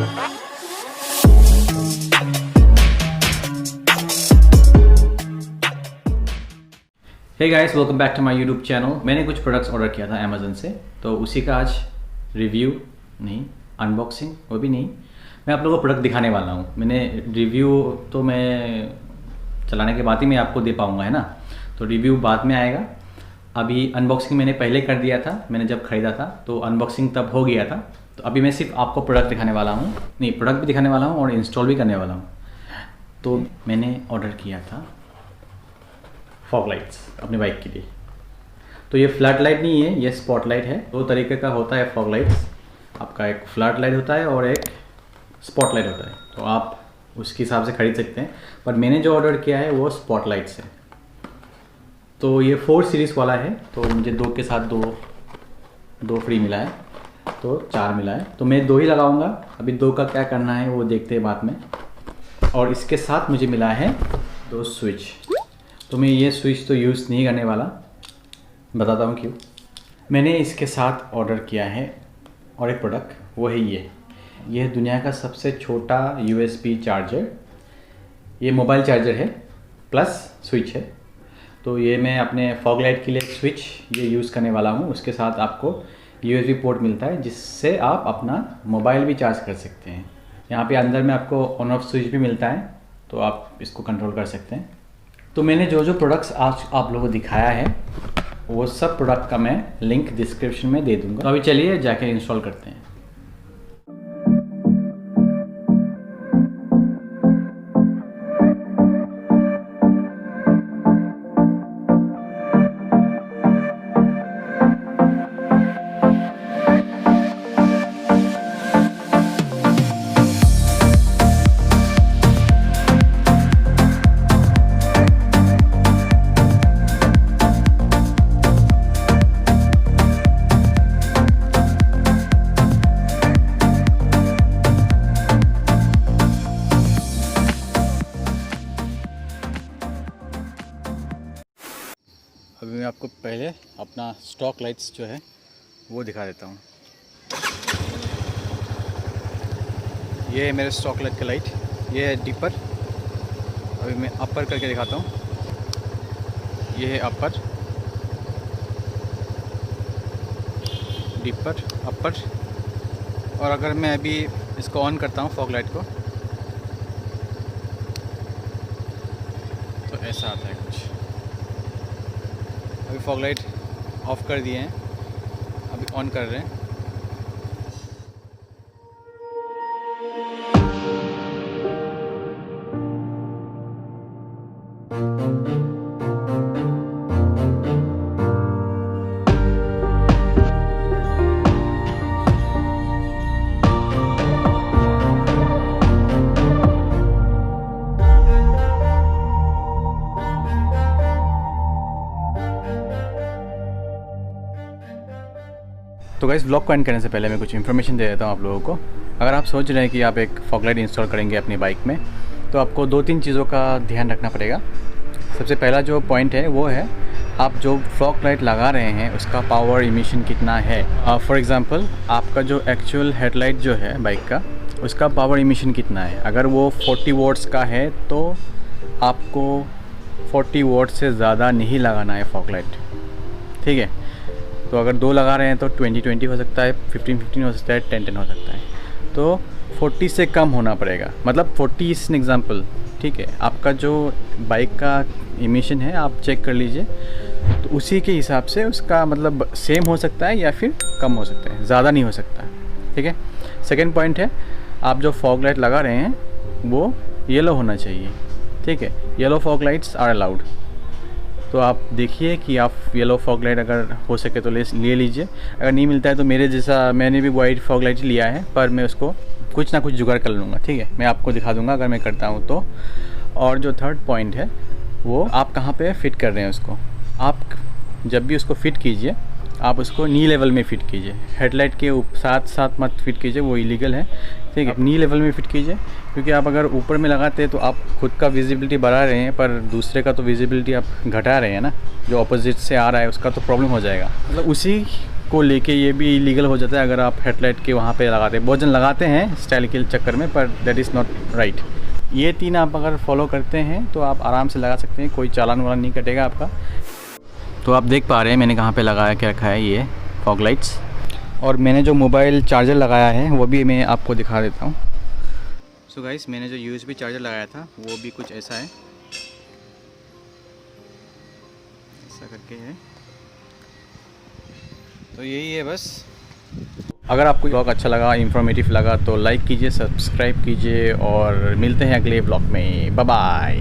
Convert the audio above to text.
Hey guys, welcome back to my YouTube channel. मैंने कुछ products order किया था अमेज़न से, तो उसी का आज रिव्यू नहीं, अनबॉक्सिंग वो भी नहीं, मैं आप लोगों को प्रोडक्ट दिखाने वाला हूँ। मैंने रिव्यू तो मैं चलाने के बाद ही मैं आपको दे पाऊँगा, है ना, तो रिव्यू बाद में आएगा। अभी अनबॉक्सिंग मैंने पहले कर दिया था, मैंने जब ख़रीदा था तो अनबॉक्सिंग तब हो गया था। तो अभी मैं सिर्फ आपको प्रोडक्ट दिखाने वाला हूँ, नहीं प्रोडक्ट भी दिखाने वाला हूँ और इंस्टॉल भी करने वाला हूँ। तो मैंने ऑर्डर किया था फॉग लाइट्स अपने बाइक के लिए। तो ये फ्लड लाइट नहीं है, ये स्पॉट लाइट है। दो तरीके का होता है फॉग लाइट्स, आपका एक फ्लड लाइट होता है और एक स्पॉट लाइट होता है, तो आप उसके हिसाब से खरीद सकते हैं। पर मैंने जो ऑर्डर किया है वो स्पॉट लाइट्स है। तो ये 4 सीरीज़ वाला है, तो मुझे 2 के साथ दो फ्री मिला है, तो 4 मिला है। तो मैं 2 ही लगाऊंगा। अभी 2 का क्या करना है वो देखते हैं बाद में। और इसके साथ मुझे मिला है 2 स्विच। तो मैं ये स्विच तो यूज़ नहीं करने वाला, बताता हूँ क्यों। मैंने इसके साथ ऑर्डर किया है और एक प्रोडक्ट, वो है ये है दुनिया का सबसे छोटा USB चार्जर। ये मोबाइल चार्जर है प्लस स्विच है। तो ये मैं अपने फॉग लाइट के लिए स्विच ये यूज़ करने वाला हूँ। उसके साथ आपको USB पोर्ट मिलता है जिससे आप अपना मोबाइल भी चार्ज कर सकते हैं। यहाँ पे अंदर में आपको ऑन ऑफ स्विच भी मिलता है, तो आप इसको कंट्रोल कर सकते हैं। तो मैंने जो प्रोडक्ट्स आज आप लोगों को दिखाया है वो सब प्रोडक्ट का मैं लिंक डिस्क्रिप्शन में दे दूँगा। तो अभी चलिए जाके इंस्टॉल करते हैं। अभी मैं आपको पहले अपना स्टॉक लाइट्स जो है वो दिखा देता हूँ। ये है मेरे स्टॉक लाइट का लाइट, ये है डिपर। अभी मैं अपर करके दिखाता हूँ। ये है अपर, डिपर, अपर। और अगर मैं अभी इसको ऑन करता हूँ फॉग लाइट को, तो ऐसा आता है कुछ। अभी फॉग लाइट ऑफ कर दिए हैं, अभी ऑन कर रहे हैं। तो गाइस, ब्लॉग को एंड करने से पहले मैं कुछ इन्फॉर्मेशन दे देता हूँ आप लोगों को। अगर आप सोच रहे हैं कि आप एक फॉग लाइट इंस्टॉल करेंगे अपनी बाइक में, तो आपको 2-3 चीज़ों का ध्यान रखना पड़ेगा। सबसे पहला जो पॉइंट है वो है, आप जो फॉग लाइट लगा रहे हैं उसका पावर इमिशन कितना है। फॉर एग्ज़ाम्पल, आपका जो एक्चुअल हेडलाइट जो है बाइक का, उसका पावर इमिशन कितना है। अगर वो 40 वॉट्स का है तो आपको 40 वॉट से ज़्यादा नहीं लगाना है फॉग लाइट, ठीक है। तो अगर 2 लगा रहे हैं तो 20-20 हो सकता है, 15-15 हो सकता है, 10-10 हो सकता है। तो 40 से कम होना पड़ेगा, मतलब 40 इज़ एन एग्ज़ाम्पल, ठीक है। आपका जो बाइक का इमिशन है आप चेक कर लीजिए, तो उसी के हिसाब से उसका मतलब सेम हो सकता है या फिर कम हो सकता है, ज़्यादा नहीं हो सकता, ठीक है। सेकेंड पॉइंट है, आप जो फॉग लाइट लगा रहे हैं वो येलो होना चाहिए, ठीक है। Yellow fog lights are allowed. तो आप देखिए कि आप येलो फॉग लाइट अगर हो सके तो ले लीजिए। अगर नहीं मिलता है तो मेरे जैसा मैंने भी वाइट फॉग लाइट लिया है, पर मैं उसको कुछ ना कुछ जुगाड़ कर लूँगा, ठीक है। मैं आपको दिखा दूँगा अगर मैं करता हूँ तो। और जो थर्ड पॉइंट है वो आप कहाँ पे फिट कर रहे हैं उसको। आप जब भी उसको फिट कीजिए, आप उसको नी लेवल में फ़िट कीजिए। हेडलाइट के साथ साथ मत फिट कीजिए, वो इलीगल है, ठीक है। नी लेवल में फ़िट कीजिए, क्योंकि आप अगर ऊपर में लगाते हैं तो आप खुद का विजिबिलिटी बढ़ा रहे हैं, पर दूसरे का तो विजिबिलिटी आप घटा रहे हैं ना, जो अपोजिट से आ रहा है उसका तो प्रॉब्लम हो जाएगा। मतलब उसी को लेके ये भी इलीगल हो जाता है अगर आप हेडलाइट के वहाँ पे लगाते हैं। बहुत जन लगाते हैं स्टाइल के चक्कर में, पर दैट इज़ नॉट राइट। ये 3 आप अगर फॉलो करते हैं तो आप आराम से लगा सकते हैं, कोई चालान वालान नहीं कटेगा आपका। तो आप देख पा रहे हैं मैंने कहाँ पे लगाया क्या रखा है, ये फॉग लाइट्स। और मैंने जो मोबाइल चार्जर लगाया है वो भी मैं आपको दिखा देता हूँ। सो गाइस, मैंने जो USB चार्जर लगाया था वो भी कुछ ऐसा है, ऐसा करके है। तो यही है बस। अगर आपको ब्लॉग अच्छा लगा, इन्फॉर्मेटिव लगा तो लाइक कीजिए, सब्सक्राइब कीजिए और मिलते हैं अगले ब्लॉग में। Bye bye.